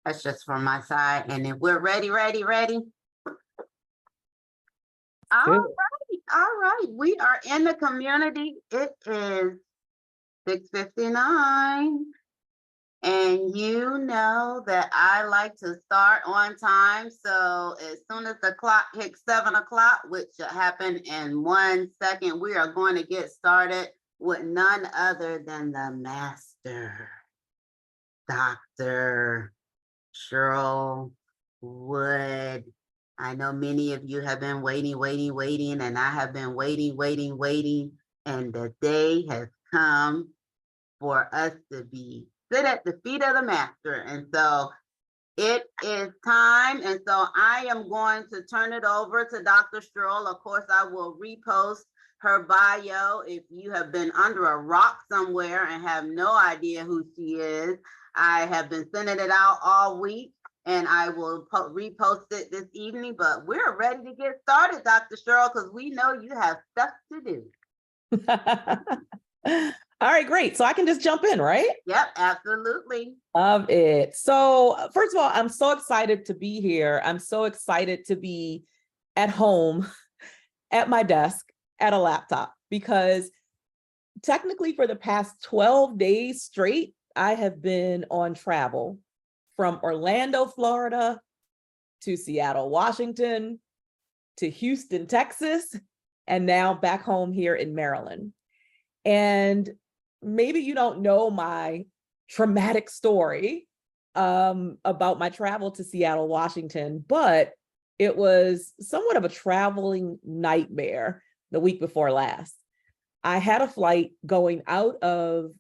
That's just from my side. And if we're ready. All Good. right. We are in the community. It is 6:59. And you know that I like to start on time. So as soon as the clock hits 7 o'clock, which should happen in 1 second, we are going to get started with none other than the master, Dr. Cheryl Wood. I know many of you have been waiting, and I have been waiting, and the day has come for us to sit at the feet of the master. And so it is time. And so I am going to turn it over to Dr. Cheryl. Of course, I will repost her bio. If you have been under a rock somewhere and have no idea who she is, I have been sending it out all week, and I will repost it this evening. But we're ready to get started, Dr. Cheryl, because we know you have stuff to do. All right, great. So I can just jump in, right? Yep, absolutely. Love it. So first of all, I'm so excited to be here. I'm so excited to be at home, at my desk, at a laptop, because technically for the past 12 days straight, I have been on travel from Orlando, Florida, to Seattle, Washington, to Houston, Texas, and now back home here in Maryland. And maybe you don't know my traumatic story about my travel to Seattle, Washington, but it was somewhat of a traveling nightmare the week before last. I had a flight going out of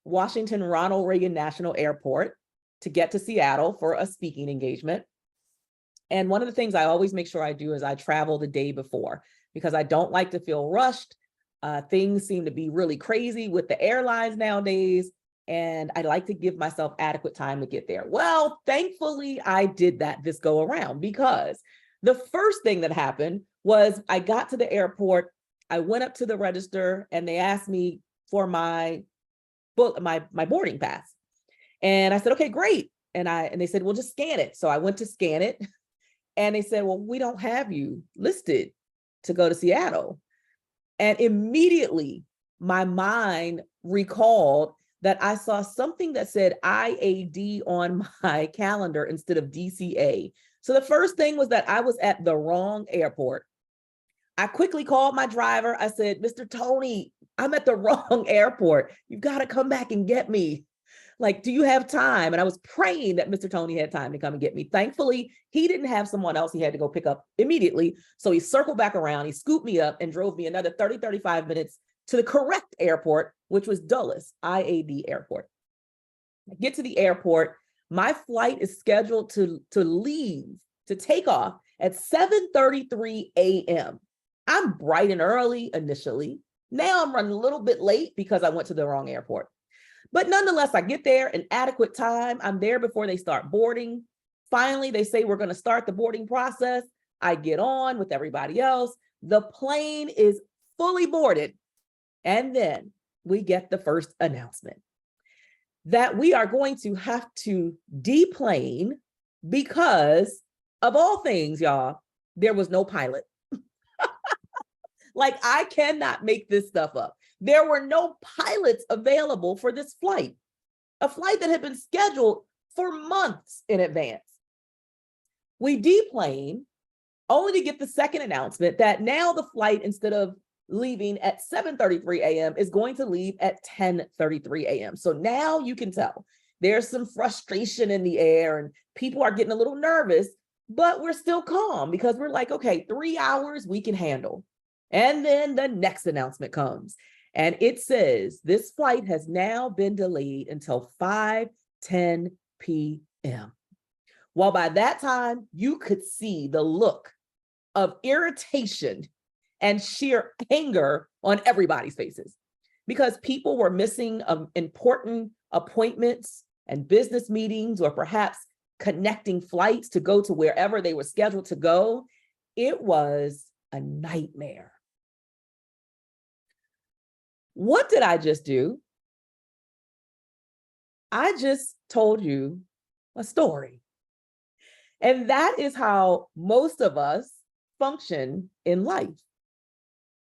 Washington Ronald Reagan National Airport to get to Seattle for a speaking engagement. And one of the things I always make sure I do is I travel the day before, because I don't like to feel rushed. Things seem to be really crazy with the airlines nowadays, and I like to give myself adequate time to get there. Well, thankfully, I did that this go around, because the first thing that happened was I got to the airport, I went up to the register, and they asked me for my boarding pass. And I said, okay, great. And they said, well, just scan it. So I went to scan it, and they said, well, we don't have you listed to go to Seattle. And immediately my mind recalled that I saw something that said IAD on my calendar instead of DCA. So the first thing was that I was at the wrong airport. I quickly called my driver. I said, Mr. Tony, I'm at the wrong airport. You've got to come back and get me. Like, do you have time? And I was praying that Mr. Tony had time to come and get me. Thankfully, he didn't have someone else he had to go pick up immediately. So he circled back around, he scooped me up and drove me another 30, 35 minutes to the correct airport, which was Dulles IAD Airport. I get to the airport. My flight is scheduled to take off at 7:33 a.m. I'm bright and early initially. Now I'm running a little bit late because I went to the wrong airport. But nonetheless, I get there in adequate time. I'm there before they start boarding. Finally, they say we're going to start the boarding process. I get on with everybody else. The plane is fully boarded. And then we get the first announcement that we are going to have to deplane because, of all things, y'all, there was no pilot. Like, I cannot make this stuff up. There were no pilots available for this flight, a flight that had been scheduled for months in advance. We deplane only to get the second announcement that now the flight, instead of leaving at 7:33 a.m., is going to leave at 10:33 a.m. So now you can tell there's some frustration in the air and people are getting a little nervous, but we're still calm because we're like, okay, 3 hours we can handle. And then the next announcement comes. And it says this flight has now been delayed until 5:10 p.m. Well, by that time, you could see the look of irritation and sheer anger on everybody's faces, because people were missing important appointments and business meetings, or perhaps connecting flights to go to wherever they were scheduled to go. It was a nightmare. What did I just do? I just told you A story. And that is how most of us function in life,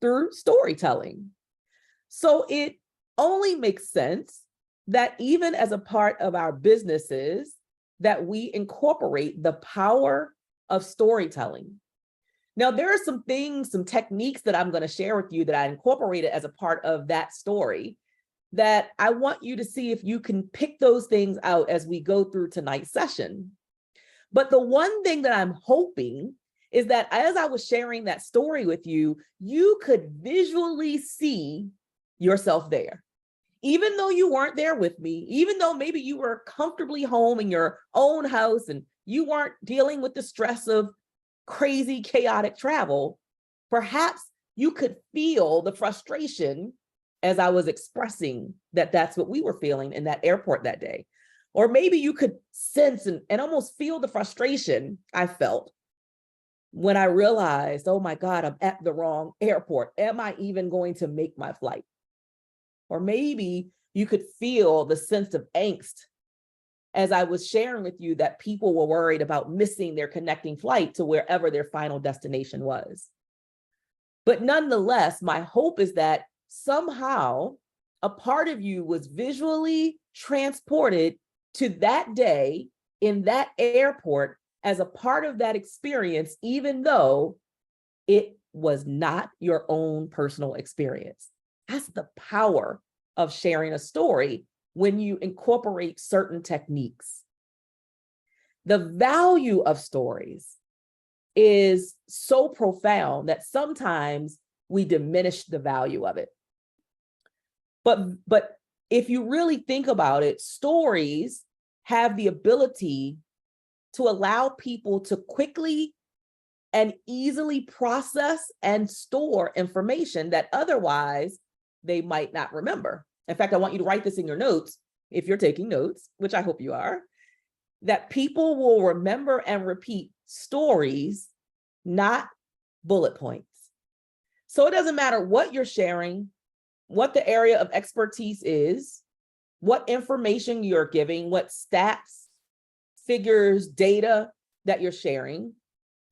through storytelling. So it only makes sense that even as a part of our businesses, that we incorporate the power of storytelling. Now, there are some things, some techniques that I'm going to share with you that I incorporated as a part of that story that I want you to see if you can pick those things out as we go through tonight's session. But the one thing that I'm hoping is that as I was sharing that story with you, you could visually see yourself there. Even though you weren't there with me, even though maybe you were comfortably home in your own house and you weren't dealing with the stress of crazy, chaotic travel, perhaps you could feel the frustration as I was expressing that that's what we were feeling in that airport that day. Or maybe you could sense and almost feel the frustration I felt when I realized, oh my God, I'm at the wrong airport. Am I even going to make my flight? Or maybe you could feel the sense of angst as I was sharing with you that people were worried about missing their connecting flight to wherever their final destination was. But nonetheless, my hope is that somehow a part of you was visually transported to that day in that airport as a part of that experience, even though it was not your own personal experience. That's the power of sharing a story when you incorporate certain techniques. The value of stories is so profound that sometimes we diminish the value of it. But if you really think about it, stories have the ability to allow people to quickly and easily process and store information that otherwise they might not remember. In fact, I want you to write this in your notes, if you're taking notes, which I hope you are, that people will remember and repeat stories, not bullet points. So it doesn't matter what you're sharing, what the area of expertise is, what information you're giving, what stats, figures, data that you're sharing.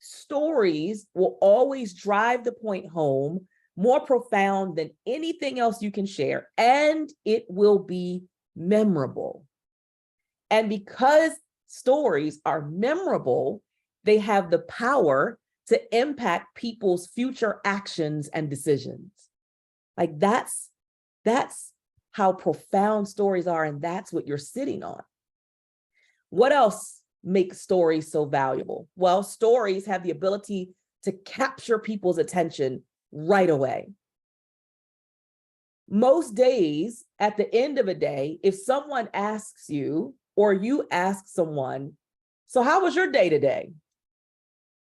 Stories will always drive the point home more profound than anything else you can share, and it will be memorable. And because stories are memorable, they have the power to impact people's future actions and decisions. Like that's how profound stories are, and that's what you're sitting on. What else makes stories so valuable? Well, stories have the ability to capture people's attention right away. Most days, at the end of a day, if someone asks you or you ask someone, so how was your day today?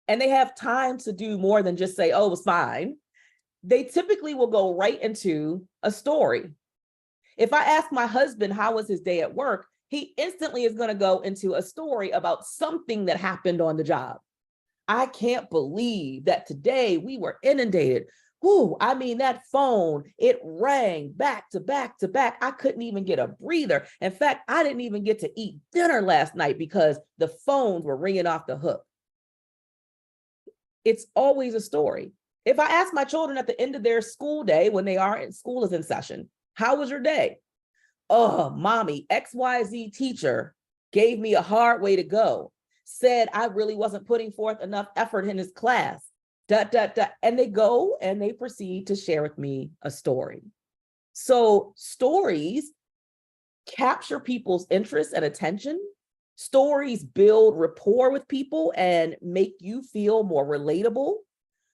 And they have time to do more than just say, oh, it was fine. They typically will go right into a story. If I ask my husband how was his day at work, he instantly is going to go into a story about something that happened on the job. I can't believe that today we were inundated. Ooh, I mean, that phone, it rang back to back to back. I couldn't even get a breather. In fact, I didn't even get to eat dinner last night because the phones were ringing off the hook. It's always a story. If I ask my children at the end of their school day, when they are in school is in session, how was your day? Oh, mommy, XYZ teacher gave me a hard way to go, said I really wasn't putting forth enough effort in his class, ... And they go and they proceed to share with me a story. So stories capture people's interest and attention. Stories build rapport with people and make you feel more relatable.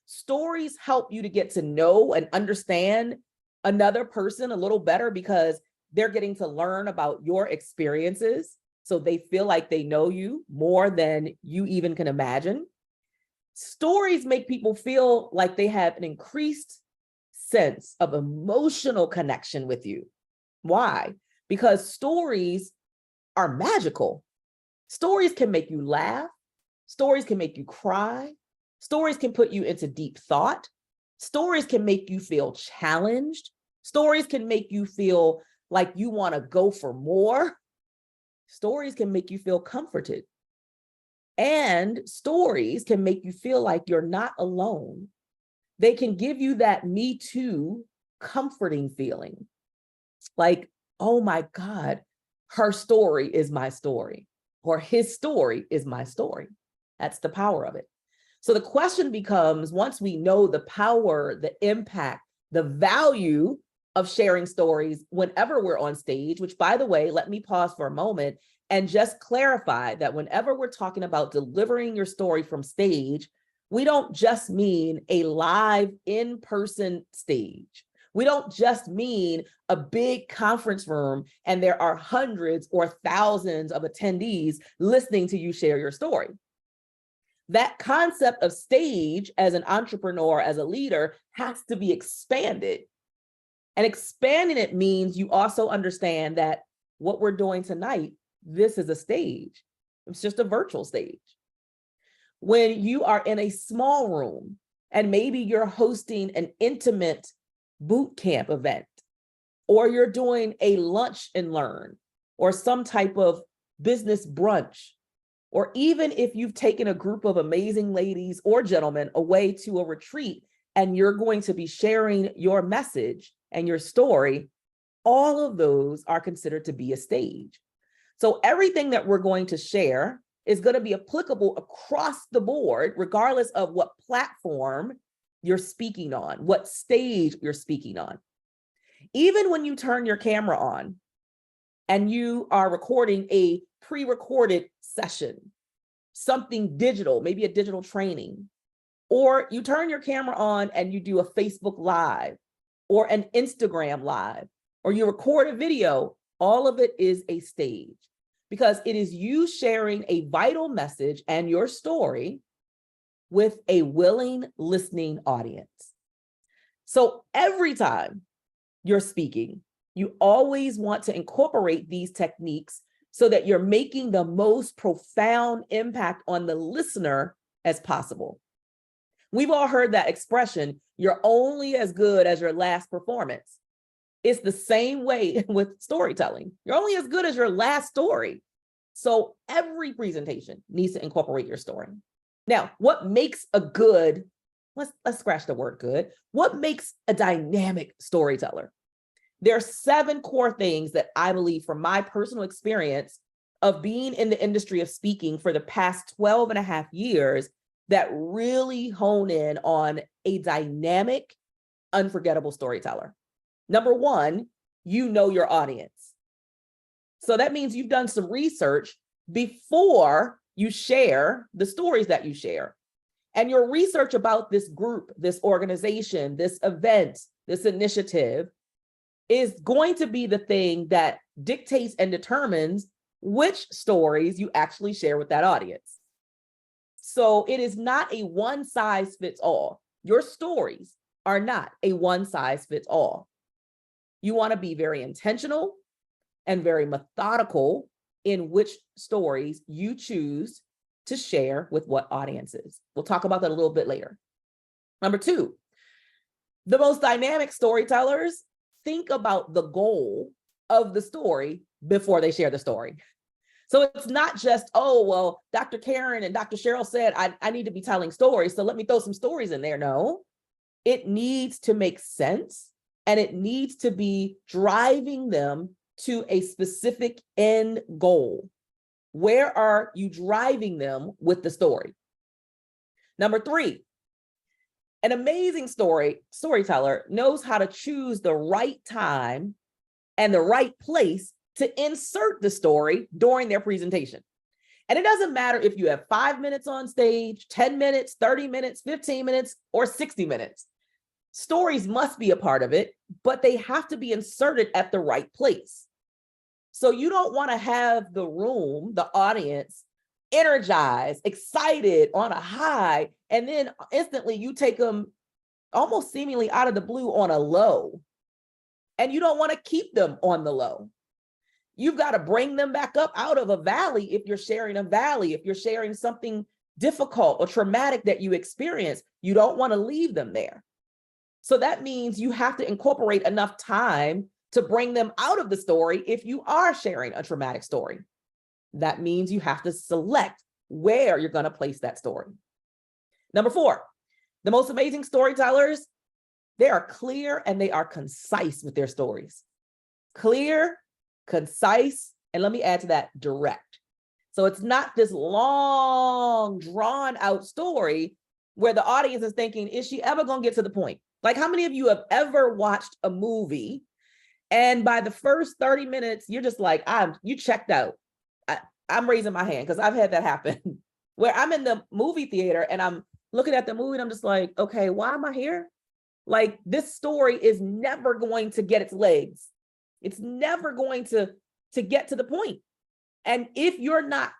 Stories help you to get to know and understand another person a little better because they're getting to learn about your experiences. So they feel like they know you more than you even can imagine. Stories make people feel like they have an increased sense of emotional connection with you. Why? Because stories are magical. Stories can make you laugh. Stories can make you cry. Stories can put you into deep thought. Stories can make you feel challenged. Stories can make you feel like you want to go for more. Stories can make you feel comforted. And stories can make you feel like you're not alone. They can give you that me too comforting feeling. Like, oh my God, her story is my story, or his story is my story. That's the power of it. So the question becomes, once we know the power, the impact, the value of sharing stories whenever we're on stage, which, by the way, let me pause for a moment and just clarify that whenever we're talking about delivering your story from stage, we don't just mean a live in-person stage. We don't just mean a big conference room and there are hundreds or thousands of attendees listening to you share your story. That concept of stage as an entrepreneur, as a leader, has to be expanded. And expanding it means you also understand that what we're doing tonight, this is a stage. It's just a virtual stage. When you are in a small room and maybe you're hosting an intimate boot camp event, or you're doing a lunch and learn, or some type of business brunch, or even if you've taken a group of amazing ladies or gentlemen away to a retreat and you're going to be sharing your message and your story, all of those are considered to be a stage. So everything that we're going to share is going to be applicable across the board, regardless of what platform you're speaking on, what stage you're speaking on. Even when you turn your camera on and you are recording a pre-recorded session, something digital, maybe a digital training, or you turn your camera on and you do a Facebook Live or an Instagram Live, or you record a video, all of it is a stage, because it is you sharing a vital message and your story with a willing listening audience. So every time you're speaking, you always want to incorporate these techniques so that you're making the most profound impact on the listener as possible. We've all heard that expression, you're only as good as your last performance. It's the same way with storytelling. You're only as good as your last story. So every presentation needs to incorporate your story. Now, what makes a good, let's scratch the word good. What makes a dynamic storyteller? There are 7 core things that I believe, from my personal experience of being in the industry of speaking for the past 12 and a half years, that really hone in on a dynamic, unforgettable storyteller. Number 1, you know your audience. So that means you've done some research before you share the stories that you share. And your research about this group, this organization, this event, this initiative is going to be the thing that dictates and determines which stories you actually share with that audience. So it is not a one size fits all. Your stories are not a one size fits all. You want to be very intentional and very methodical in which stories you choose to share with what audiences. We'll talk about that a little bit later. Number 2, the most dynamic storytellers think about the goal of the story before they share the story. So it's not just, oh, well, Dr. Karen and Dr. Cheryl said, I need to be telling stories, so let me throw some stories in there. No, it needs to make sense, and it needs to be driving them to a specific end goal. Where are you driving them with the story? Number 3, an amazing storyteller knows how to choose the right time and the right place to insert the story during their presentation. And it doesn't matter if you have 5 minutes on stage, 10 minutes, 30 minutes, 15 minutes, or 60 minutes. Stories must be a part of it, but they have to be inserted at the right place. So you don't want to have the room, the audience, energized, excited, on a high, and then instantly you take them almost seemingly out of the blue on a low. And you don't want to keep them on the low. You've got to bring them back up out of a valley if you're sharing a valley, if you're sharing something difficult or traumatic that you experience. You don't want to leave them there. So that means you have to incorporate enough time to bring them out of the story if you are sharing a traumatic story. That means you have to select where you're going to place that story. Number 4, the most amazing storytellers, they are clear and they are concise with their stories. Clear, concise, and let me add to that, direct. So it's not this long, drawn out story where the audience is thinking, is she ever going to get to the point? Like, how many of you have ever watched a movie and by the first 30 minutes, you're just like, you checked out? I'm raising my hand because I've had that happen where I'm in the movie theater and I'm looking at the movie and I'm just like, okay, why am I here? Like, this story is never going to get its legs. It's never going to get to the point. And if you're not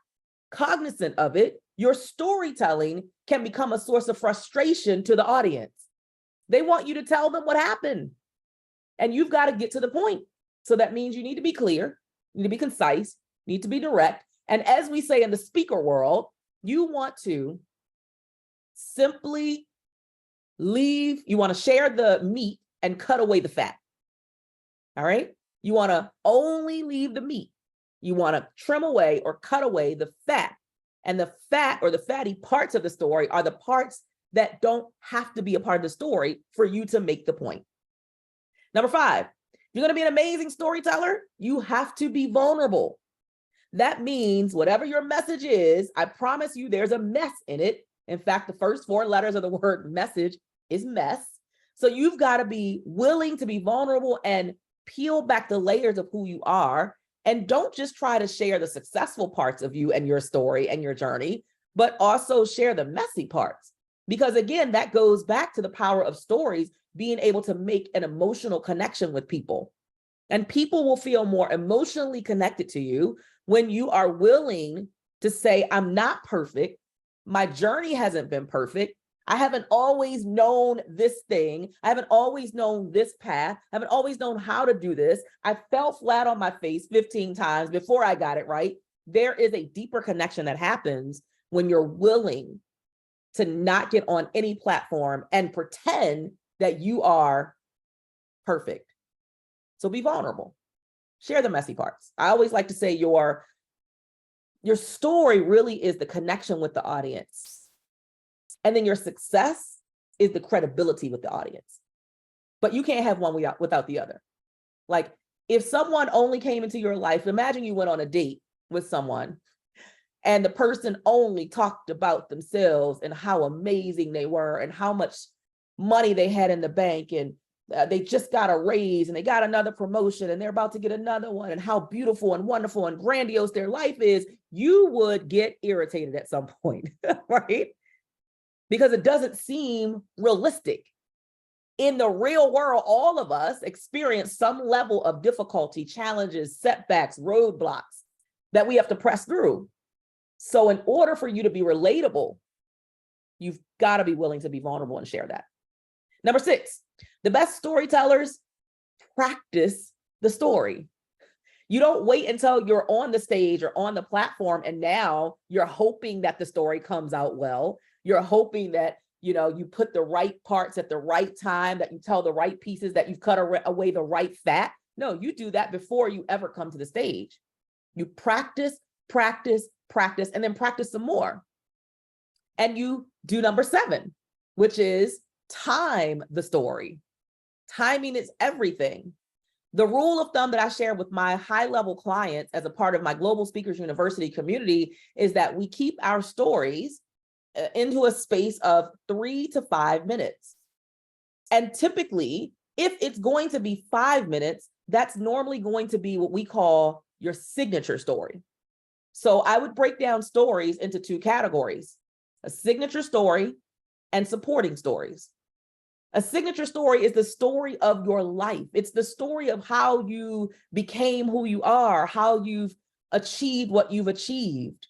cognizant of it, your storytelling can become a source of frustration to the audience. They want you to tell them what happened. And you've got to get to the point. So that means you need to be clear, you need to be concise, you need to be direct. And as we say in the speaker world, you want to simply you want to share the meat and cut away the fat. All right. You want to only leave the meat. You want to trim away or cut away the fat. And the fat or the fatty parts of the story are the parts that don't have to be a part of the story for you to make the point. Number 5, if you're going to be an amazing storyteller, you have to be vulnerable. That means whatever your message is, I promise you there's a mess in it. In fact, the first 4 letters of the word message is mess. So you've got to be willing to be vulnerable and peel back the layers of who you are. And don't just try to share the successful parts of you and your story and your journey, but also share the messy parts. Because again, that goes back to the power of stories, being able to make an emotional connection with people. And people will feel more emotionally connected to you when you are willing to say, I'm not perfect. My journey hasn't been perfect. I haven't always known this thing. I haven't always known this path. I haven't always known how to do this. I fell flat on my face 15 times before I got it right. There is a deeper connection that happens when you're willing to not get on any platform and pretend that you are perfect. So be vulnerable. Share the messy parts. I always like to say your story really is the connection with the audience. And then your success is the credibility with the audience. But you can't have one without the other. Like, if someone only came into your life, imagine you went on a date with someone and the person only talked about themselves and how amazing they were and how much money they had in the bank and they just got a raise and they got another promotion and they're about to get another one and how beautiful and wonderful and grandiose their life is, you would get irritated at some point, right? Because it doesn't seem realistic. In the real world, all of us experience some level of difficulty, challenges, setbacks, roadblocks that we have to press through. So in order for you to be relatable, you've got to be willing to be vulnerable and share that. Number 6, the best storytellers practice the story. You don't wait until you're on the stage or on the platform and now you're hoping that the story comes out well. You're hoping that, you put the right parts at the right time, that you tell the right pieces, that you've cut away the right fat. No, you do that before you ever come to the stage. You practice, practice, practice, and then practice some more. And you do number 7, which is time the story. Timing is everything. The rule of thumb that I share with my high-level clients as a part of my Global Speakers University community is that we keep our stories into a space of 3 to 5 minutes. And typically, if it's going to be 5 minutes, that's normally going to be what we call your signature story. So I would break down stories into 2 categories: a signature story and supporting stories. A signature story is the story of your life. It's the story of how you became who you are, how you've achieved what you've achieved,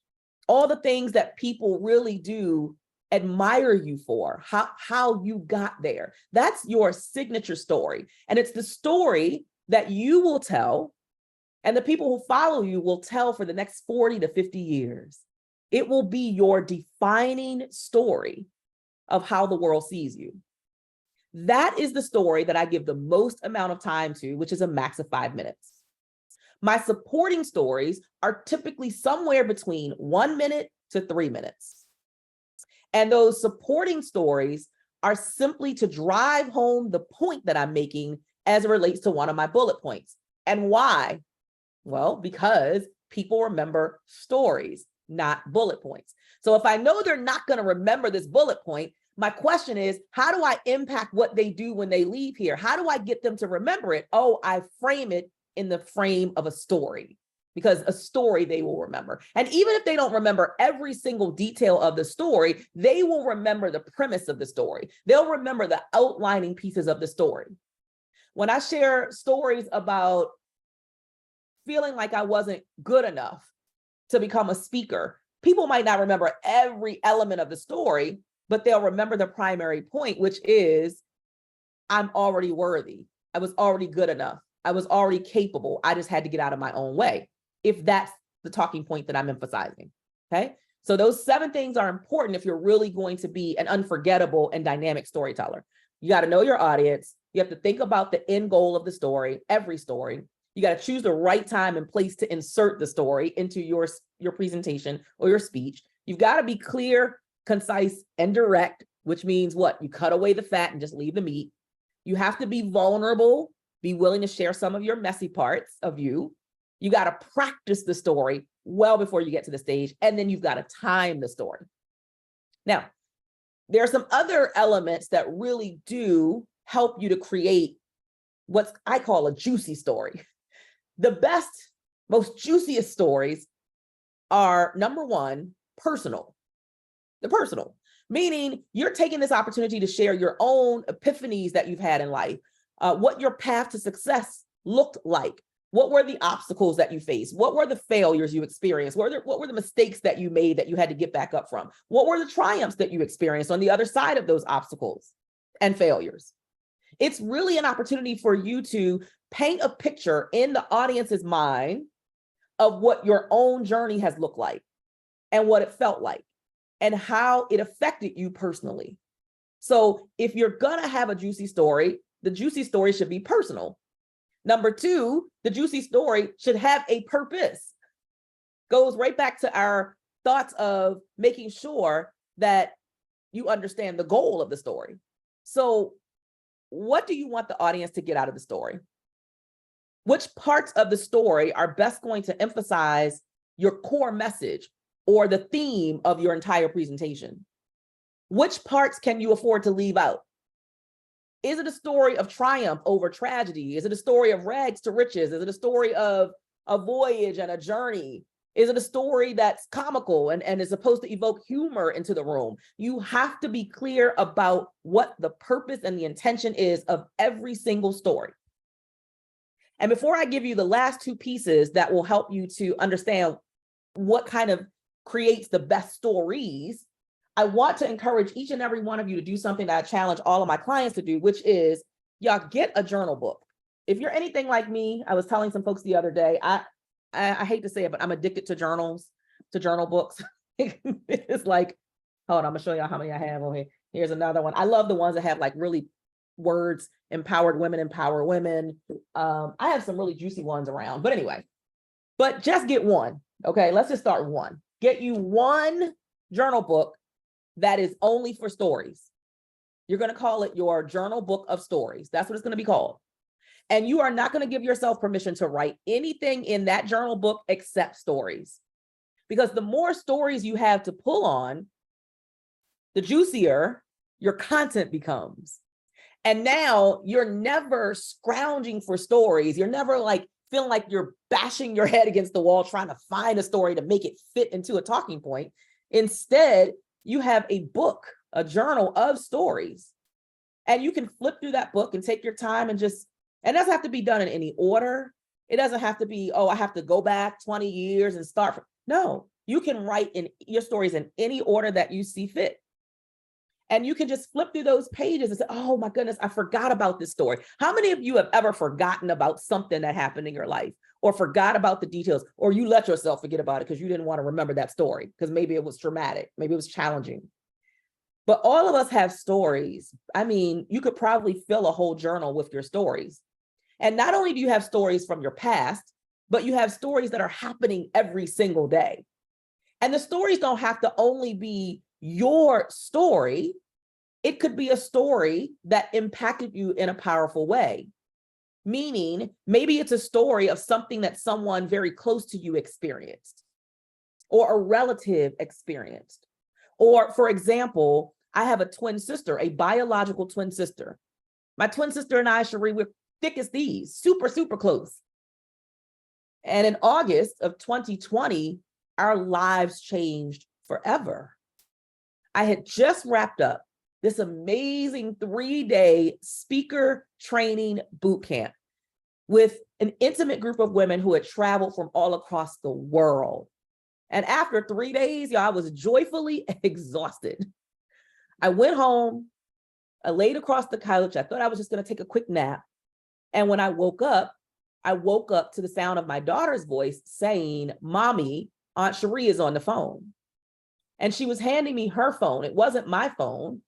all the things that people really do admire you for, how you got there. That's your signature story. And it's the story that you will tell and the people who follow you will tell for the next 40 to 50 years. It will be your defining story of how the world sees you. That is the story that I give the most amount of time to, which is a max of 5 minutes. My supporting stories are typically somewhere between 1 minute to 3 minutes. And those supporting stories are simply to drive home the point that I'm making as it relates to one of my bullet points. And why? Well, because people remember stories, not bullet points. So if I know they're not going to remember this bullet point, my question is, how do I impact what they do when they leave here? How do I get them to remember it? Oh, I frame it in the frame of a story, because a story they will remember. And even if they don't remember every single detail of the story, they will remember the premise of the story. They'll remember the outlining pieces of the story. When I share stories about feeling like I wasn't good enough to become a speaker, people might not remember every element of the story, but they'll remember the primary point, which is, I'm already worthy. I was already good enough. I was already capable. I just had to get out of my own way, if that's the talking point that I'm emphasizing. Okay. So those 7 things are important if you're really going to be an unforgettable and dynamic storyteller. You got to know your audience. You have to think about the end goal of the story, every story. You got to choose the right time and place to insert the story into your presentation or your speech. You've got to be clear, concise, and direct, which means what? You cut away the fat and just leave the meat. You have to be vulnerable, be willing to share some of your messy parts of you. You got to practice the story well before you get to the stage, and then you've got to time the story. Now, there are some other elements that really do help you to create what I call a juicy story. The best, most juiciest stories are, number one, personal. The personal, meaning you're taking this opportunity to share your own epiphanies that you've had in life, what your path to success looked like. What were the obstacles that you faced? What were the failures you experienced? What were the mistakes that you made that you had to get back up from? What were the triumphs that you experienced on the other side of those obstacles and failures? It's really an opportunity for you to paint a picture in the audience's mind of what your own journey has looked like and what it felt like and how it affected you personally. So if you're gonna have a juicy story, the juicy story should be personal. Number 2, the juicy story should have a purpose. Goes right back to our thoughts of making sure that you understand the goal of the story. So what do you want the audience to get out of the story? Which parts of the story are best going to emphasize your core message or the theme of your entire presentation? Which parts can you afford to leave out? Is it a story of triumph over tragedy? Is it a story of rags to riches? Is it a story of a voyage and a journey? Is it a story that's comical and is supposed to evoke humor into the room? You have to be clear about what the purpose and the intention is of every single story. And before I give you the last 2 pieces that will help you to understand what kind of creates the best stories, I want to encourage each and every one of you to do something that I challenge all of my clients to do, which is, y'all get a journal book. If you're anything like me, I was telling some folks the other day, I hate to say it, but I'm addicted to journals, to journal books. It's like, hold on, I'm gonna show y'all how many I have on here. Here's another one. I love the ones that have like really words, empowered women, empower women. I have some really juicy ones around, but anyway, but just get one. Okay, let's just start one. Get you one journal book that is only for stories. You're going to call it your journal book of stories. That's what it's going to be called. And you are not going to give yourself permission to write anything in that journal book except stories. Because the more stories you have to pull on, the juicier your content becomes. And now you're never scrounging for stories. You're never like feeling like you're bashing your head against the wall trying to find a story to make it fit into a talking point. Instead, you have a book, a journal of stories, and you can flip through that book and take your time and it doesn't have to be done in any order. It doesn't have to be, oh, I have to go back 20 years and start from. No, you can write in your stories in any order that you see fit. And you can just flip through those pages and say, oh my goodness, I forgot about this story. How many of you have ever forgotten about something that happened in your life or forgot about the details, or you let yourself forget about it because you didn't want to remember that story because maybe it was traumatic, maybe it was challenging. But all of us have stories. I mean, you could probably fill a whole journal with your stories. And not only do you have stories from your past, but you have stories that are happening every single day. And the stories don't have to only be your story. It could be a story that impacted you in a powerful way. Meaning, maybe it's a story of something that someone very close to you experienced, or a relative experienced. Or, for example, I have a twin sister, a biological twin sister. My twin sister and I, Cheryl, we're thick as thieves, super, super close. And in August of 2020, our lives changed forever. I had just wrapped up this amazing 3-day speaker training boot camp with an intimate group of women who had traveled from all across the world. And after 3 days, y'all, I was joyfully exhausted. I went home, I laid across the couch. I thought I was just going to take a quick nap. And when I woke up to the sound of my daughter's voice saying, "Mommy, Aunt Cherie is on the phone." And she was handing me her phone. It wasn't my phone.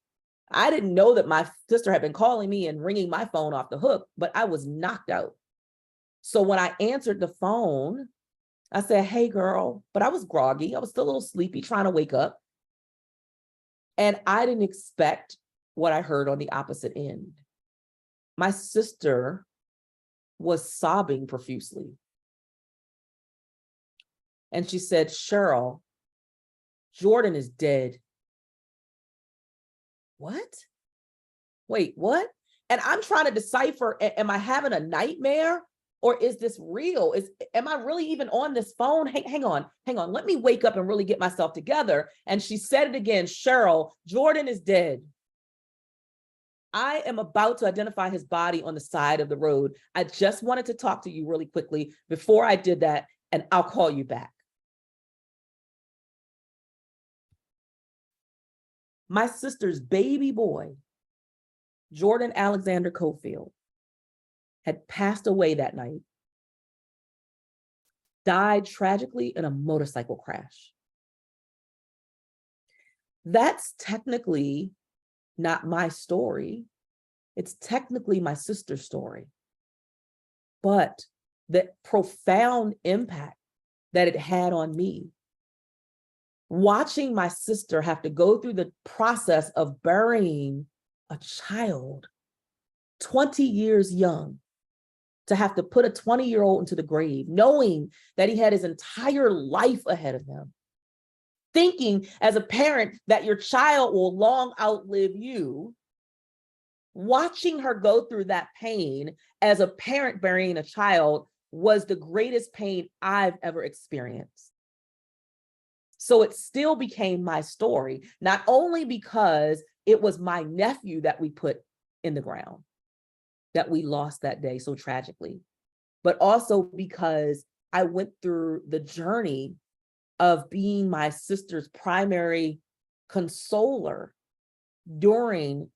I didn't know that my sister had been calling me and ringing my phone off the hook, but I was knocked out. So when I answered the phone, I said, "Hey, girl," but I was groggy. I was still a little sleepy, trying to wake up. And I didn't expect what I heard on the opposite end. My sister was sobbing profusely. And she said, "Cheryl, Jordan is dead." What? Wait, what? And I'm trying to decipher, am I having a nightmare? Or is this real? Am I really even on this phone? Hang on. Let me wake up and really get myself together. And she said it again, "Cheryl, Jordan is dead." I am about to identify his body on the side of the road. I just wanted to talk to you really quickly before I did that, and I'll call you back. My sister's baby boy, Jordan Alexander Cofield, had passed away that night, died tragically in a motorcycle crash. That's technically not my story. It's technically my sister's story. But the profound impact that it had on me, watching my sister have to go through the process of burying a child 20 years young, to have to put a 20-year-old into the grave, knowing that he had his entire life ahead of him, thinking as a parent that your child will long outlive you, watching her go through that pain as a parent burying a child was the greatest pain I've ever experienced. So it still became my story, not only because it was my nephew that we put in the ground, that we lost that day so tragically, but also because I went through the journey of being my sister's primary consoler during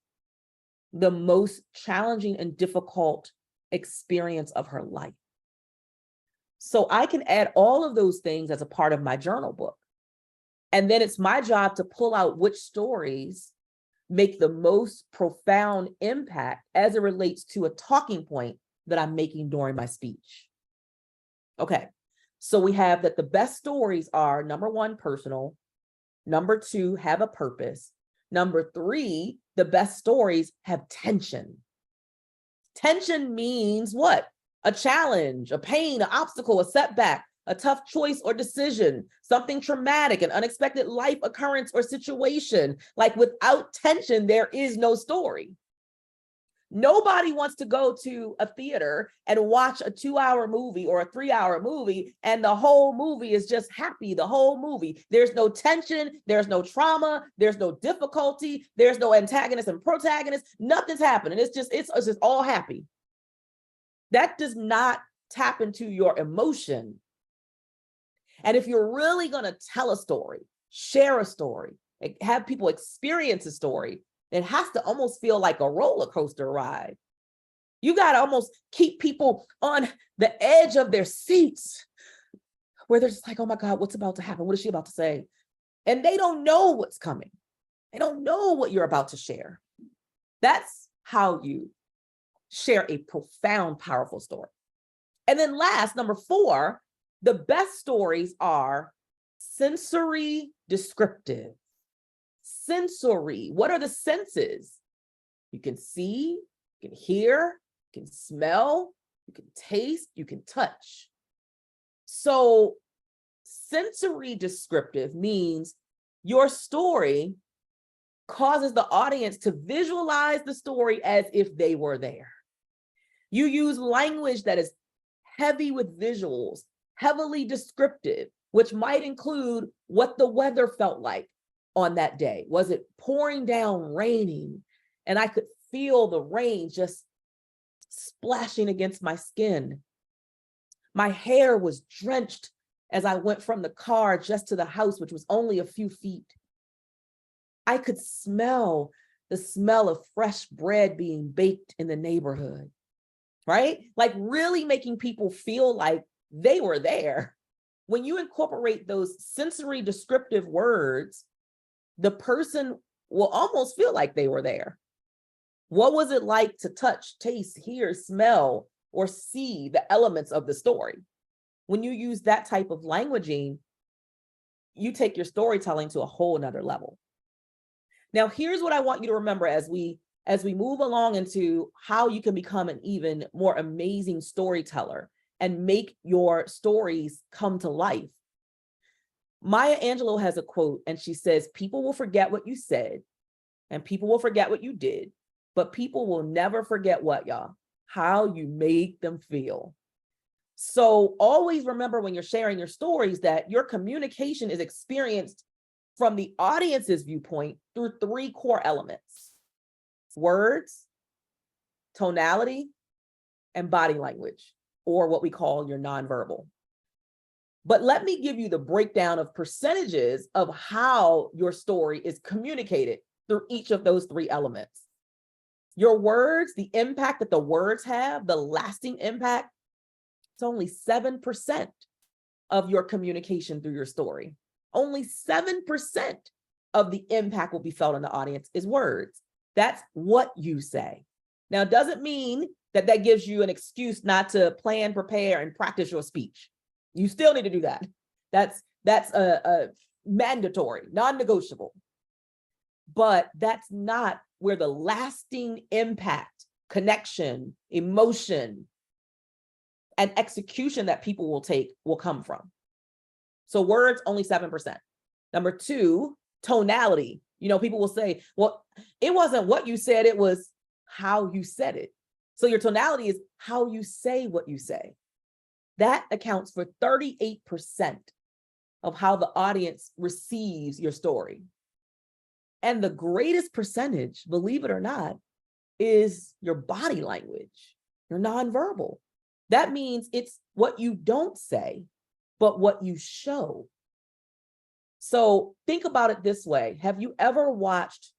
the most challenging and difficult experience of her life. So I can add all of those things as a part of my journal book. And then it's my job to pull out which stories make the most profound impact as it relates to a talking point that I'm making during my speech. Okay, so we have that the best stories are, number one, personal. Number two, have a purpose. Number three, the best stories have tension. Tension means what? A challenge, a pain, an obstacle, a setback, a tough choice or decision, something traumatic, an unexpected life occurrence or situation. Like, without tension, there is no story. Nobody wants to go to a theater and watch a 2-hour movie or a 3-hour movie, and the whole movie is just happy, the whole movie. There's no tension, there's no trauma, there's no difficulty, there's no antagonist and protagonist, nothing's happening. It's just all happy. That does not tap into your emotion. And if you're really going to tell a story, share a story, have people experience a story, it has to almost feel like a roller coaster ride. You got to almost keep people on the edge of their seats, where they're just like, "Oh my God, what's about to happen? What is she about to say?" And they don't know what's coming. They don't know what you're about to share. That's how you share a profound, powerful story. And then last, number 4, the best stories are sensory descriptive. Sensory, what are the senses? You can see, you can hear, you can smell, you can taste, you can touch. So sensory descriptive means your story causes the audience to visualize the story as if they were there. You use language that is heavy with visuals, heavily descriptive, which might include what the weather felt like on that day. Was it pouring down, raining, and I could feel the rain just splashing against my skin? My hair was drenched as I went from the car just to the house, which was only a few feet. I could smell the smell of fresh bread being baked in the neighborhood, right? Like really making people feel like they were there. When you incorporate those sensory descriptive words, the person will almost feel like they were there. What was it like to touch, taste, hear, smell, or see the elements of the story? When you use that type of languaging, you take your storytelling to a whole nother level. Now, here's what I want you to remember as we move along into how you can become an even more amazing storyteller and make your stories come to life. Maya Angelou has a quote, and she says, "People will forget what you said, and people will forget what you did, but people will never forget what, y'all? How you made them feel." So always remember when you're sharing your stories that your communication is experienced from the audience's viewpoint through 3 core elements: words, tonality, and body language, or what we call your nonverbal. But let me give you the breakdown of percentages of how your story is communicated through each of those 3 elements. Your words, the impact that the words have, the lasting impact, it's only 7% of your communication through your story. Only 7% of the impact will be felt in the audience is words. That's what you say. Now, it doesn't mean that that gives you an excuse not to plan, prepare, and practice your speech. You still need to do that. That's a mandatory, non-negotiable. But that's not where the lasting impact, connection, emotion, and execution that people will take will come from. So words, only 7%. Number 2, tonality. You know, people will say, well, it wasn't what you said, it was how you said it. So your tonality is how you say what you say. That accounts for 38% of how the audience receives your story. And the greatest percentage, believe it or not, is your body language, your nonverbal. That means it's what you don't say, but what you show. So think about it this way. Have you ever watched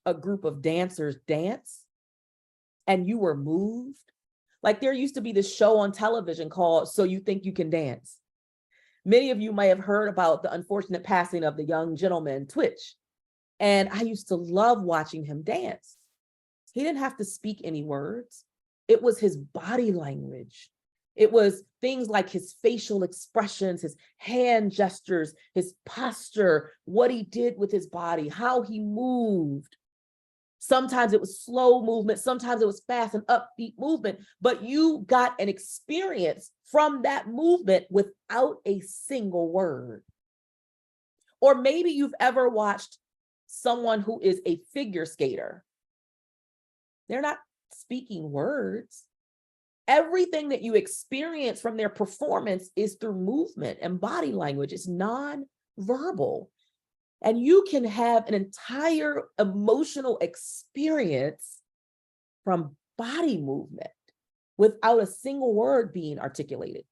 a group of dancers dance and you were moved? Like there used to be this show on television called So You Think You Can Dance. Many of you may have heard about the unfortunate passing of the young gentleman, Twitch. And I used to love watching him dance. He didn't have to speak any words. It was his body language. It was things like his facial expressions, his hand gestures, his posture, what he did with his body, how he moved. Sometimes it was slow movement, sometimes it was fast and upbeat movement, but you got an experience from that movement without a single word. Or maybe you've ever watched someone who is a figure skater. They're not speaking words. Everything that you experience from their performance is through movement and body language. It's non-verbal. And you can have an entire emotional experience from body movement without a single word being articulated.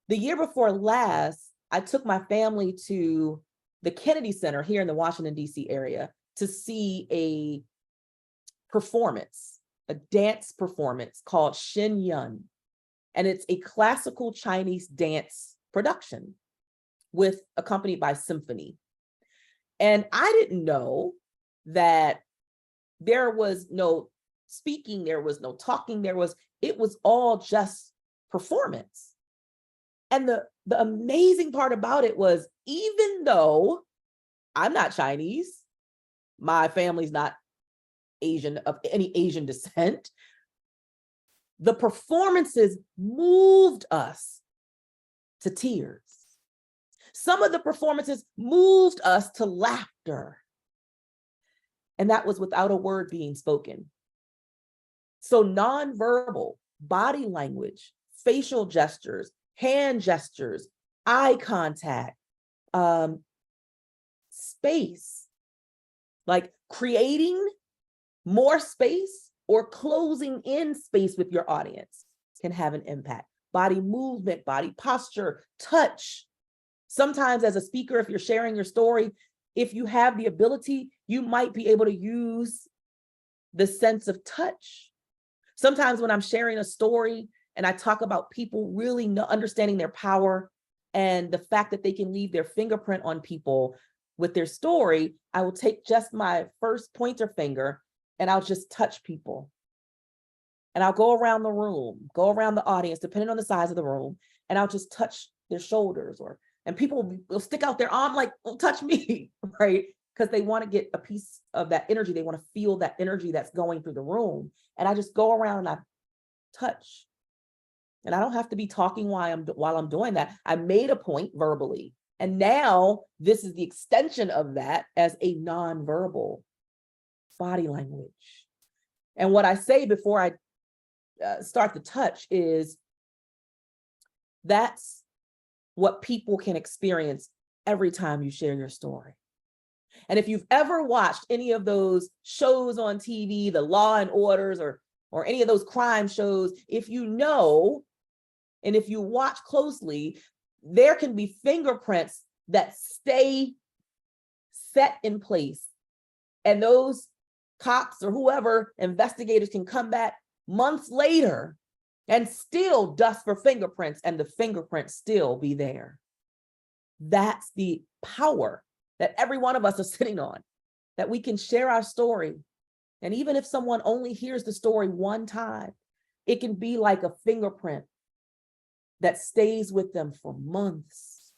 The year before last, I took my family to the Kennedy Center here in the Washington, D.C. area to see a performance, a dance performance called Shin Yun. And it's a classical Chinese dance production accompanied by symphony. And I didn't know that there was no speaking, there was no talking, it was all just performance. And the amazing part about it was, even though I'm not Chinese, my family's not Asian, of any Asian descent, the performances moved us to tears. Some of the performances moved us to laughter. And that was without a word being spoken. So nonverbal, body language, facial gestures, hand gestures, eye contact, space, like creating more space or closing in space with your audience can have an impact. Body movement, body posture, touch. Sometimes as a speaker, if you're sharing your story, if you have the ability, you might be able to use the sense of touch. Sometimes when I'm sharing a story and I talk about people really understanding their power and the fact that they can leave their fingerprint on people with their story, I will take just my first pointer finger and I'll just touch people. And I'll go around the room, go around the audience, depending on the size of the room, and I'll just touch their shoulders, and people will stick out their arm like, well, touch me, right? Because they want to get a piece of that energy. They want to feel that energy that's going through the room. And I just go around and I touch. And I don't have to be talking while I'm doing that. I made a point verbally. And now this is the extension of that as a nonverbal body language. And what I say before I start the touch is, that's what people can experience every time you share your story. And if you've ever watched any of those shows on TV, the Law and Orders, or any of those crime shows, if you know, and if you watch closely, there can be fingerprints that stay set in place. And those cops or whoever, investigators, can come back months later and still dust for fingerprints, and the fingerprints still be there. That's the power that every one of us are sitting on, that we can share our story. And even if someone only hears the story one time, it can be like a fingerprint that stays with them for months,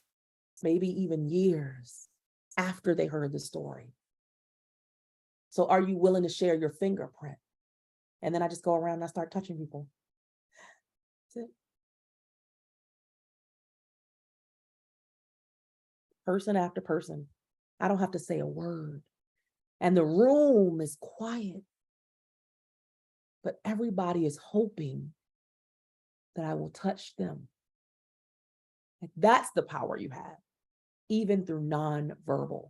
maybe even years after they heard the story. So are you willing to share your fingerprint? And then I just go around and I start touching people. That's it. Person after person. I don't have to say a word. And the room is quiet. But everybody is hoping that I will touch them. Like, that's the power you have, even through nonverbal.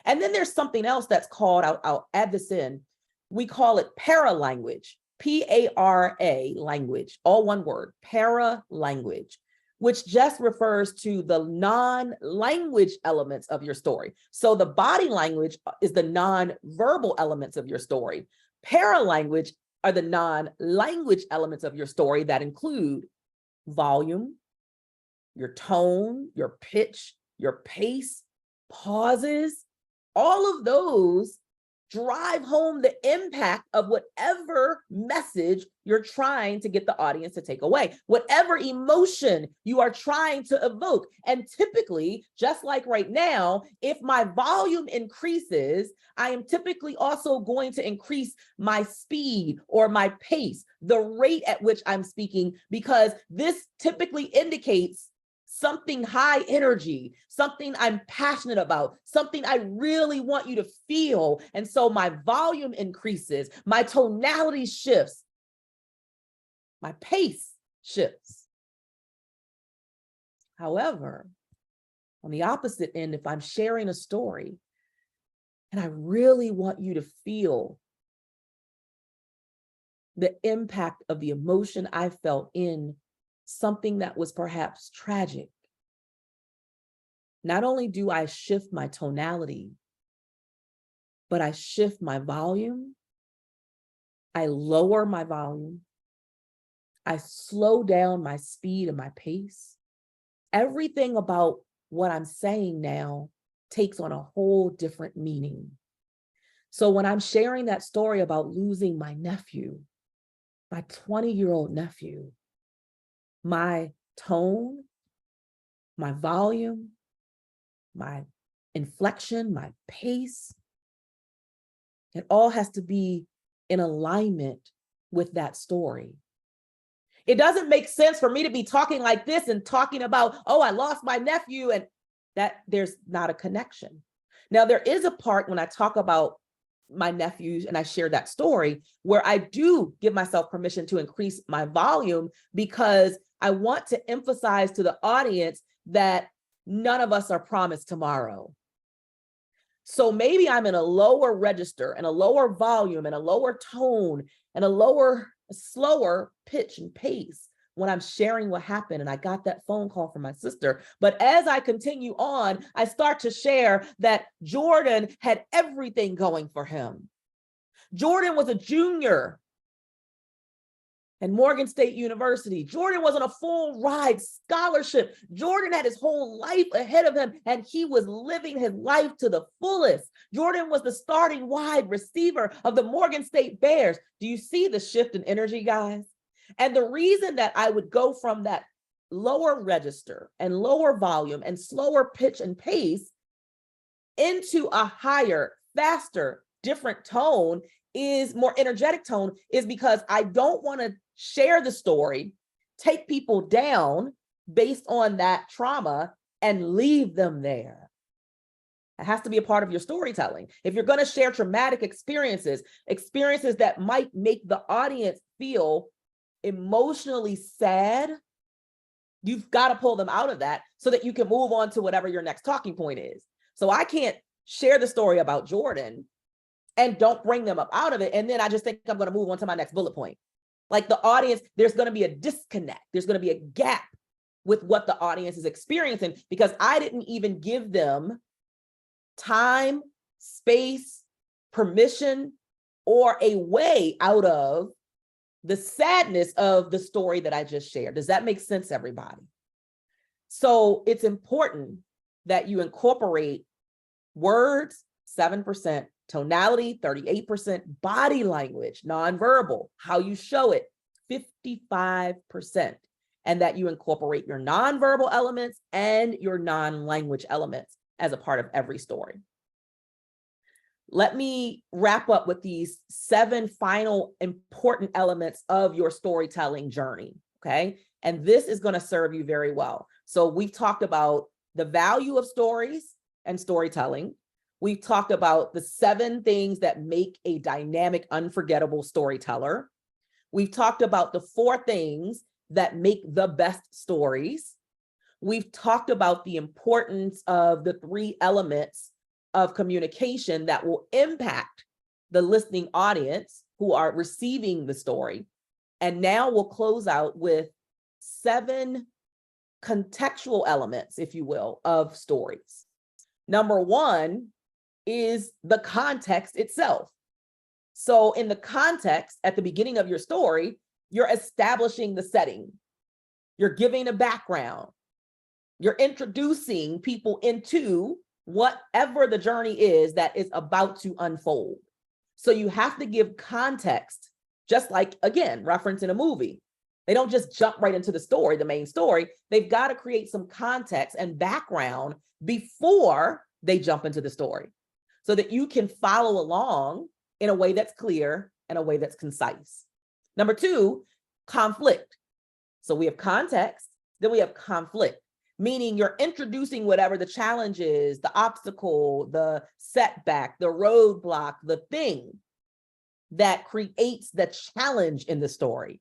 And then there's something else that's called, I'll add this in, we call it paralanguage, P-A-R-A language, all one word, paralanguage, which just refers to the non-language elements of your story. So the body language is the non-verbal elements of your story. Paralanguage are the non-language elements of your story that include volume, your tone, your pitch, your pace, pauses. All of those drive home the impact of whatever message you're trying to get the audience to take away, whatever emotion you are trying to evoke. And typically, just like right now, if my volume increases, I am typically also going to increase my speed or my pace, the rate at which I'm speaking, because this typically indicates something high energy, something I'm passionate about, something I really want you to feel. And so my volume increases, my tonality shifts, my pace shifts. However, on the opposite end, if I'm sharing a story and I really want you to feel the impact of the emotion I felt in something that was perhaps tragic, not only do I shift my tonality, but I shift my volume, I lower my volume, I slow down my speed and my pace. Everything about what I'm saying now takes on a whole different meaning. So when I'm sharing that story about losing my nephew, my 20-year-old nephew, my tone, my volume, my inflection, my pace, it all has to be in alignment with that story. It doesn't make sense for me to be talking like this and talking about, oh, I lost my nephew, and that there's not a connection. Now, there is a part when I talk about my nephews and I share that story where I do give myself permission to increase my volume, because I want to emphasize to the audience that none of us are promised tomorrow. So maybe I'm in a lower register and a lower volume and a lower tone and a slower pitch and pace when I'm sharing what happened. And I got that phone call from my sister. But as I continue on, I start to share that Jordan had everything going for him. Jordan was a junior at Morgan State University. Jordan was on a full ride scholarship. Jordan had his whole life ahead of him, and he was living his life to the fullest. Jordan was the starting wide receiver of the Morgan State Bears. Do you see the shift in energy, guys? And the reason that I would go from that lower register and lower volume and slower pitch and pace into a higher, faster, different tone, is more energetic tone, is because I don't want to share the story, take people down based on that trauma and leave them there. It has to be a part of your storytelling. If you're going to share traumatic experiences that might make the audience feel emotionally sad, you've got to pull them out of that so that you can move on to whatever your next talking point is. So I can't share the story about Jordan and don't bring them up out of it. And then I just think I'm going to move on to my next bullet point. Like the audience, there's going to be a disconnect. There's going to be a gap with what the audience is experiencing, because I didn't even give them time, space, permission, or a way out of the sadness of the story that I just shared. Does that make sense, everybody? So it's important that you incorporate words, 7%, tonality, 38%, body language, nonverbal, how you show it, 55%, and that you incorporate your nonverbal elements and your non-language elements as a part of every story. Let me wrap up with these 7 final important elements of your storytelling journey, okay? And this is going to serve you very well. So we've talked about the value of stories and storytelling. We've talked about the 7 things that make a dynamic, unforgettable storyteller. We've talked about the 4 things that make the best stories. We've talked about the importance of the 3 elements of communication that will impact the listening audience who are receiving the story. And now we'll close out with 7 contextual elements, if you will, of stories. Number 1 is the context itself. So in the context, at the beginning of your story, you're establishing the setting. You're giving a background. You're introducing people into whatever the journey is that is about to unfold. So you have to give context, just like, again, reference in a movie. They don't just jump right into the story, the main story. They've got to create some context and background before they jump into the story, so that you can follow along in a way that's clear and a way that's concise. Number 2, conflict. So we have context, then we have conflict, meaning you're introducing whatever the challenge is, the obstacle, the setback, the roadblock, the thing that creates the challenge in the story.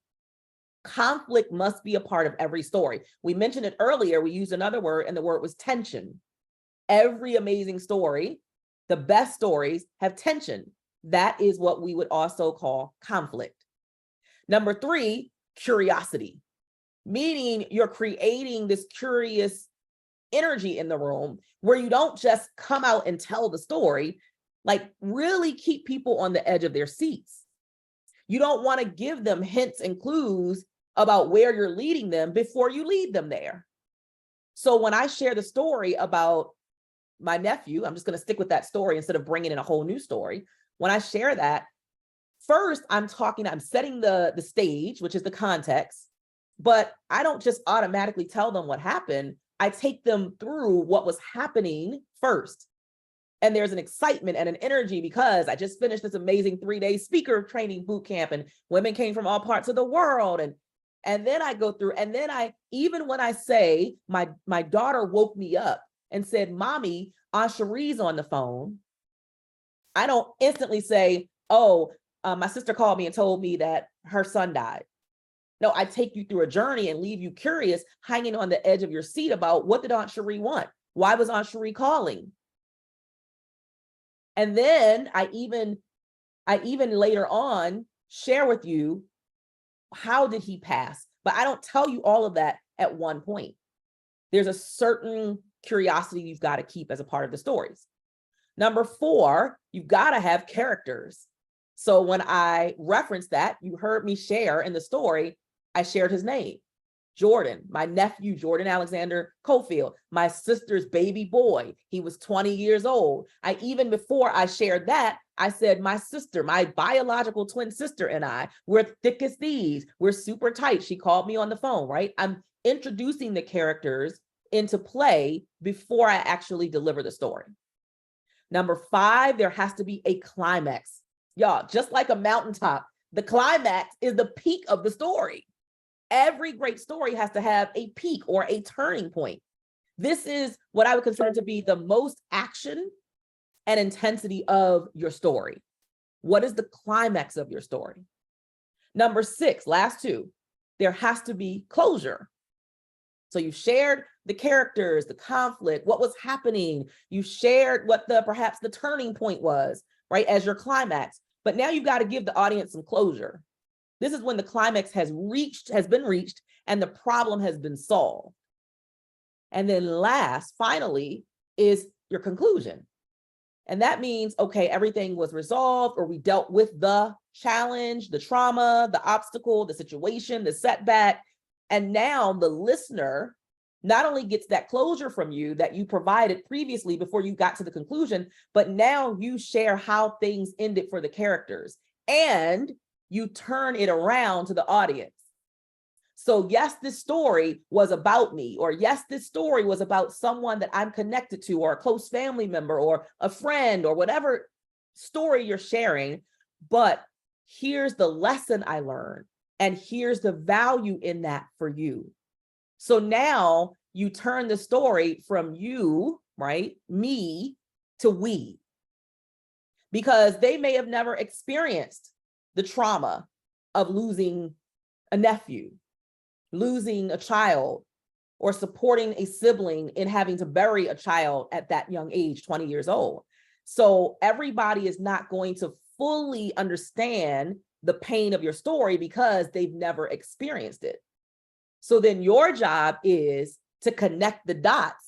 Conflict must be a part of every story. We mentioned it earlier, we used another word, and the word was tension. Every amazing story, the best stories, have tension. That is what we would also call conflict. Number 3, curiosity, meaning you're creating this curious energy in the room where you don't just come out and tell the story, like really keep people on the edge of their seats. You don't want to give them hints and clues about where you're leading them before you lead them there. So when I share the story about my nephew, I'm just going to stick with that story instead of bringing in a whole new story. When I share that, first I'm setting the stage, which is the context, but I don't just automatically tell them what happened. I take them through what was happening first. And there's an excitement and an energy because I just finished this amazing 3-day speaker training boot camp and women came from all parts of the world. And then I go through, and then even when I say my daughter woke me up and said, Mommy, Aunt Cherie's on the phone, I don't instantly say, oh, my sister called me and told me that her son died. No, I take you through a journey and leave you curious, hanging on the edge of your seat about what did Aunt Cherie want? Why was Aunt Cherie calling? And then I even later on share with you, how did he pass? But I don't tell you all of that at one point. There's a certain curiosity you've got to keep as a part of the stories. Number 4, you've got to have characters. So when I reference that, you heard me share in the story, I shared his name. Jordan, my nephew, Jordan Alexander Cofield, my sister's baby boy. He was 20 years old. Before I shared that, I said, my sister, my biological twin sister and I, we're thick as thieves. We're super tight. She called me on the phone, right? I'm introducing the characters into play before I actually deliver the story. Number 5, there has to be a climax. Y'all, just like a mountaintop, the climax is the peak of the story. Every great story has to have a peak or a turning point. This is what I would consider to be the most action and intensity of your story. What is the climax of your story? Number 6, last 2, there has to be closure. So you shared the characters, the conflict, what was happening. You shared what perhaps the turning point was, right, as your climax. But now you've got to give the audience some closure. This is when the climax has been reached and the problem has been solved. And then finally, is your conclusion. And that means, okay, everything was resolved, or we dealt with the challenge, the trauma, the obstacle, the situation, the setback. And now the listener not only gets that closure from you that you provided previously before you got to the conclusion, but now you share how things ended for the characters. And you turn it around to the audience. So yes, this story was about me, or yes, this story was about someone that I'm connected to, or a close family member, or a friend, or whatever story you're sharing. But here's the lesson I learned, and here's the value in that for you. So now you turn the story from you, right, me, to we, because they may have never experienced the trauma of losing a nephew, losing a child, or supporting a sibling in having to bury a child at that young age, 20 years old. So everybody is not going to fully understand the pain of your story because they've never experienced it. So then your job is to connect the dots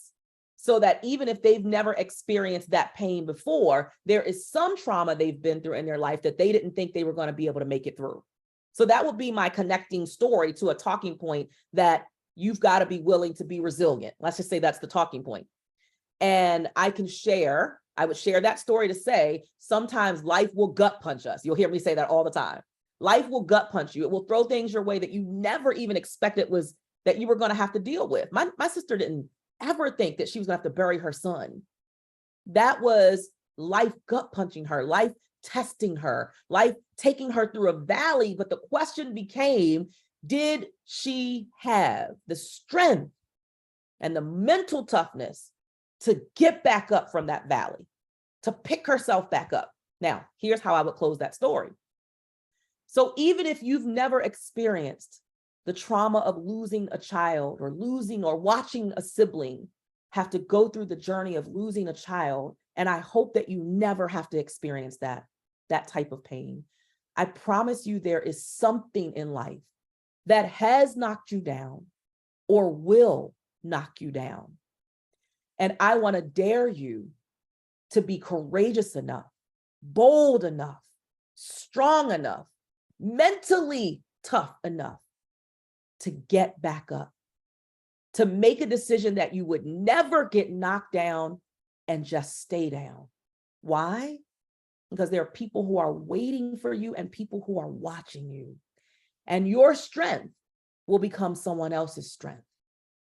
so that even if they've never experienced that pain before, there is some trauma they've been through in their life that they didn't think they were going to be able to make it through. So that would be my connecting story to a talking point that you've got to be willing to be resilient. Let's just say that's the talking point. And I would share that story to say, sometimes life will gut punch us. You'll hear me say that all the time. Life will gut punch you. It will throw things your way that you never even expected that you were going to have to deal with. My sister didn't ever think that she was going to have to bury her son. That was life gut punching her, life testing her, life taking her through a valley. But the question became, did she have the strength and the mental toughness to get back up from that valley, to pick herself back up? Now, here's how I would close that story. So even if you've never experienced the trauma of losing a child, or watching a sibling have to go through the journey of losing a child, and I hope that you never have to experience that type of pain, I promise you there is something in life that has knocked you down or will knock you down. And I want to dare you to be courageous enough, bold enough, strong enough, mentally tough enough to get back up, to make a decision that you would never get knocked down and just stay down. Why? because there are people who are waiting for you and people who are watching you. And your strength will become someone else's strength.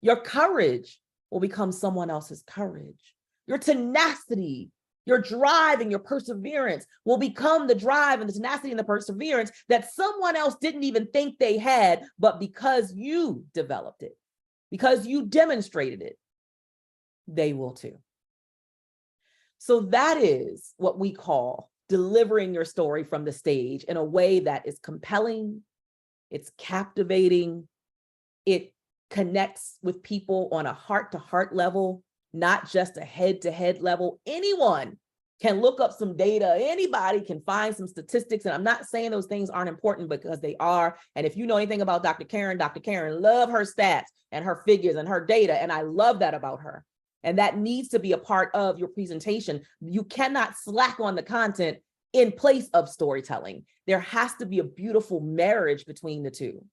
Your courage will become someone else's courage. Your tenacity, your drive and your perseverance will become the drive and the tenacity and the perseverance that someone else didn't even think they had, but because you developed it, because you demonstrated it, they will too. So that is what we call delivering your story from the stage in a way that is compelling, it's captivating, it connects with people on a heart-to-heart level, not just a head-to-head level. Anyone can look up some data. Anybody can find some statistics. And I'm not saying those things aren't important, because they are. And if you know anything about Dr. Karen love her stats and her figures and her data. And I love that about her. And that needs to be a part of your presentation. You cannot slack on the content in place of storytelling. There has to be a beautiful marriage between the two.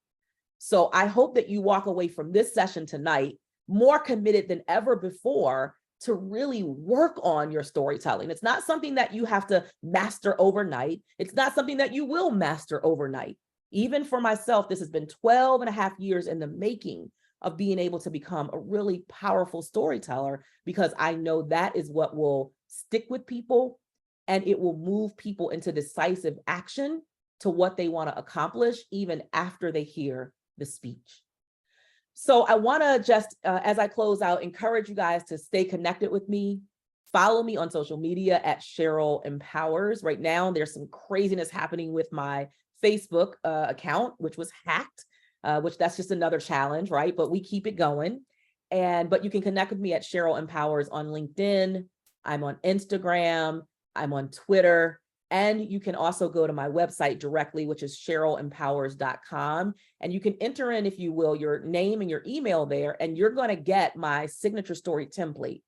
So I hope that you walk away from this session tonight more committed than ever before to really work on your storytelling. It's not something that you have to master overnight. It's not something that you will master overnight. Even for myself, this has been 12 and a half years in the making of being able to become a really powerful storyteller, because I know that is what will stick with people, and it will move people into decisive action to what they want to accomplish even after they hear the speech. So I want to just, as I close out, encourage you guys to stay connected with me. Follow me on social media at Cheryl Empowers. Right now, there's some craziness happening with my Facebook account, which was hacked, which that's just another challenge, right? But we keep it going. But you can connect with me at Cheryl Empowers on LinkedIn. I'm on Instagram. I'm on Twitter. And you can also go to my website directly, which is CherylEmpowers.com. And you can enter in, if you will, your name and your email there, and you're going to get my signature story template,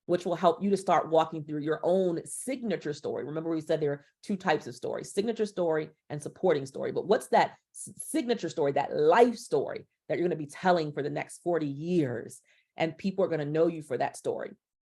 which will help you to start walking through your own signature story. Remember, we said there are two types of stories: signature story and supporting story. But what's that signature story, that life story that you're going to be telling for the next 40 years? And people are going to know you for that story.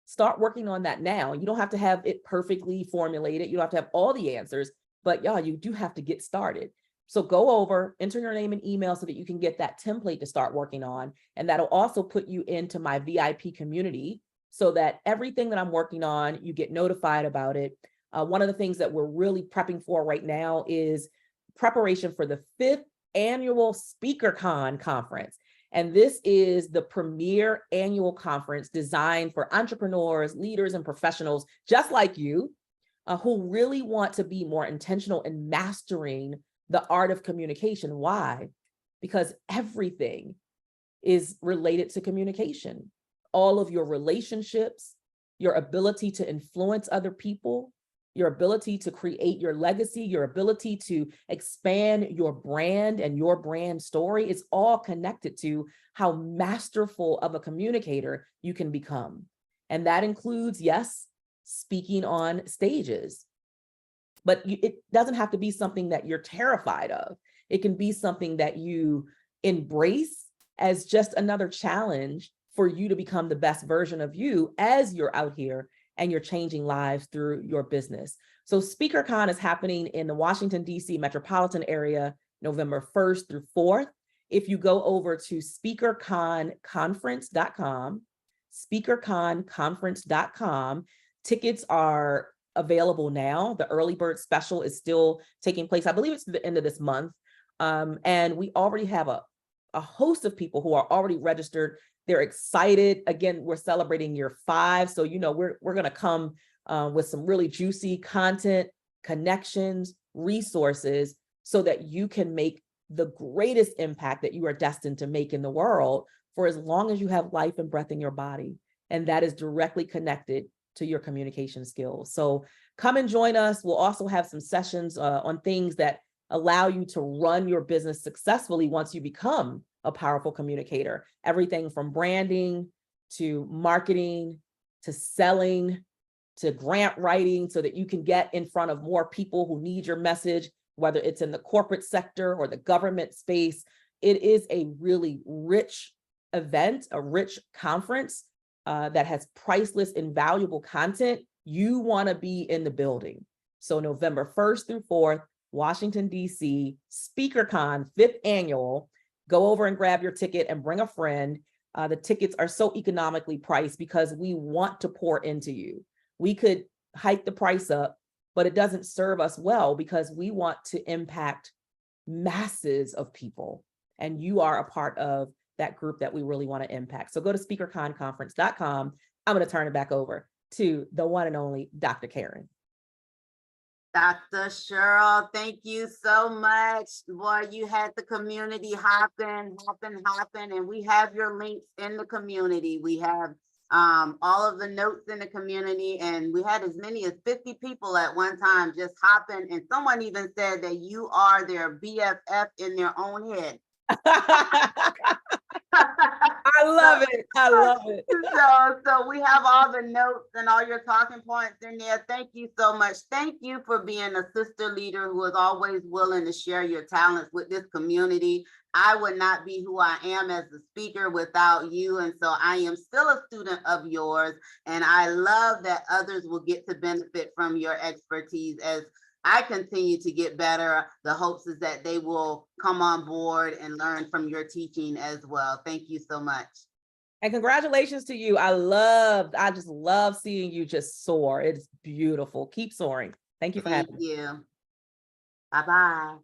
Start working on that now. You don't have to have it perfectly formulated. You don't have to have all the answers, but y'all, you do have to get started. So go over, enter your name and email so that you can get that template to start working on. And that'll also put you into my VIP community so that everything that I'm working on, you get notified about it. One of the things that we're really prepping for right now is preparation for the 5th annual SpeakerCon conference. And this is the premier annual conference designed for entrepreneurs, leaders, and professionals just like you, who really want to be more intentional in mastering the art of communication. Why? Because everything is related to communication. All of your relationships, your ability to influence other people, your ability to create your legacy, your ability to expand your brand and your brand story, it's all connected to how masterful of a communicator you can become. And that includes, yes, speaking on stages, but it doesn't have to be something that you're terrified of. It can be something that you embrace as just another challenge for you to become the best version of you as you're out here and you're changing lives through your business. So SpeakerCon is happening in the Washington, D.C. metropolitan area, November 1st through 4th. If you go over to speakerconconference.com, speakerconconference.com, tickets are available now. The early bird special is still taking place. I believe it's the end of this month. And we already have a host of people who are already registered. They're excited. Again, we're celebrating year 5. So, you know, we're going to come with some really juicy content, connections, resources, so that you can make the greatest impact that you are destined to make in the world for as long as you have life and breath in your body. And that is directly connected to your communication skills. So come and join us. We'll also have some sessions on things that allow you to run your business successfully once you become a powerful communicator. Everything from branding to marketing to selling to grant writing, so that you can get in front of more people who need your message, whether it's in the corporate sector or the government space. It is a really rich event, a rich conference that has priceless, invaluable content. You want to be in the building. So November 1st through 4th, Washington, D.C., SpeakerCon, 5th annual. Go over and grab your ticket and bring a friend. The tickets are so economically priced because we want to pour into you. We could hike the price up, but it doesn't serve us well because we want to impact masses of people. And you are a part of that group that we really want to impact. So go to speakerconconference.com. I'm going to turn it back over to the one and only Dr. Karen. Dr. Cheryl, thank you so much. Boy, you had the community hopping, and we have your links in the community. We have all of the notes in the community, and we had as many as 50 people at one time just hopping, and someone even said that you are their BFF in their own head. I love it. I love it. So we have all the notes and all your talking points in there. Thank you so much. Thank you for being a sister leader who is always willing to share your talents with this community. I would not be who I am as a speaker without you. And so I am still a student of yours. And I love that others will get to benefit from your expertise as I continue to get better. The hopes is that they will come on board and learn from your teaching as well. Thank you so much. And congratulations to you. I just love seeing you just soar. It's beautiful. Keep soaring. Thank you for having me. Thank you. Bye-bye.